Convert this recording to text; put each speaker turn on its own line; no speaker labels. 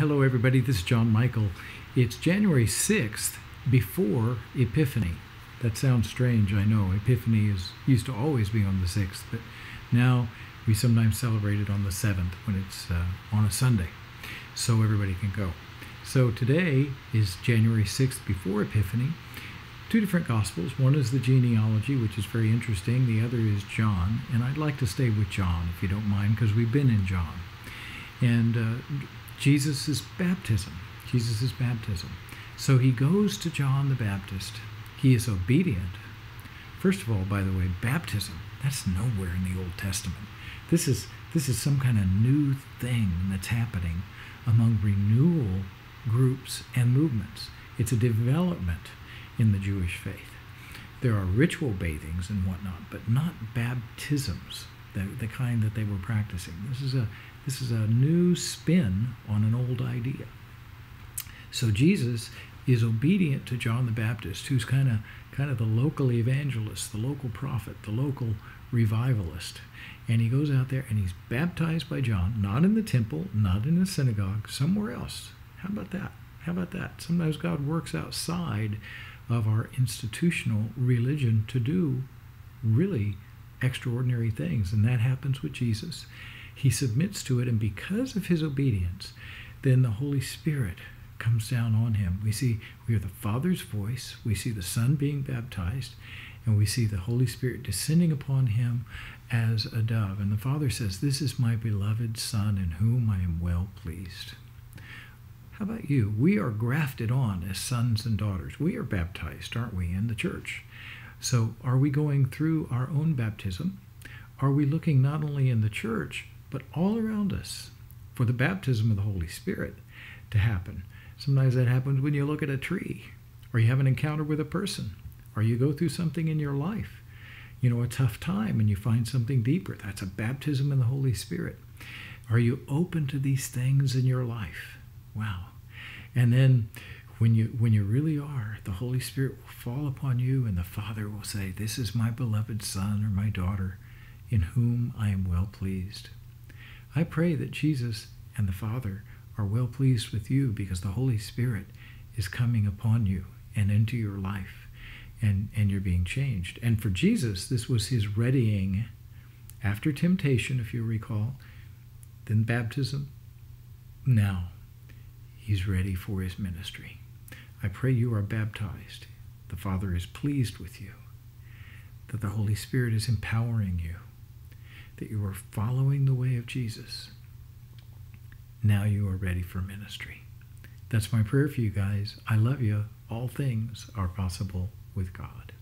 Hello everybody, this is John Michael. It's January 6th before Epiphany. That sounds strange, I know. Epiphany used to always be on the 6th, but now we sometimes celebrate it on the 7th when it's on a Sunday, so everybody can go. So today is January 6th before Epiphany. Two different Gospels. One is the genealogy, which is very interesting. The other is John, and I'd like to stay with John, if you don't mind, because we've been in John. And Jesus' baptism. Jesus' baptism. So he goes to John the Baptist. He is obedient. First of all, by the way, baptism, that's nowhere in the Old Testament. This is some kind of new thing that's happening among renewal groups and movements. It's a development in the Jewish faith. There are ritual bathings and whatnot, but not baptisms, the kind that they were practicing. This is a new spin on an old idea. So Jesus is obedient to John the Baptist, who's kind of the local evangelist, the local prophet, the local revivalist. And he goes out there and he's baptized by John, not in the temple, not in the synagogue, somewhere else. How about that? How about that? Sometimes God works outside of our institutional religion to do really extraordinary things, and that happens with Jesus. He submits to it, and because of his obedience, then the Holy Spirit comes down on him. We hear the Father's voice, we see the Son being baptized, and we see the Holy Spirit descending upon him as a dove. And the Father says, "This is my beloved Son in whom I am well pleased." How about you? We are grafted on as sons and daughters. We are baptized, aren't we, in the church? So are we going through our own baptism? Are we looking not only in the church, but all around us for the baptism of the Holy Spirit to happen? Sometimes that happens when you look at a tree, or you have an encounter with a person, or you go through something in your life, a tough time, and you find something deeper. That's a baptism in the Holy Spirit. Are you open to these things in your life? Wow. And then when you really are, the Holy Spirit will fall upon you, and the Father will say, "This is my beloved Son or my daughter in whom I am well pleased." I pray that Jesus and the Father are well pleased with you, because the Holy Spirit is coming upon you and into your life, and you're being changed. And for Jesus, this was his readying after temptation, if you recall, then baptism. Now he's ready for his ministry. I pray you are baptized. The Father is pleased with you, that the Holy Spirit is empowering you, that you are following the way of Jesus. Now you are ready for ministry. That's my prayer for you guys. I love you. All things are possible with God.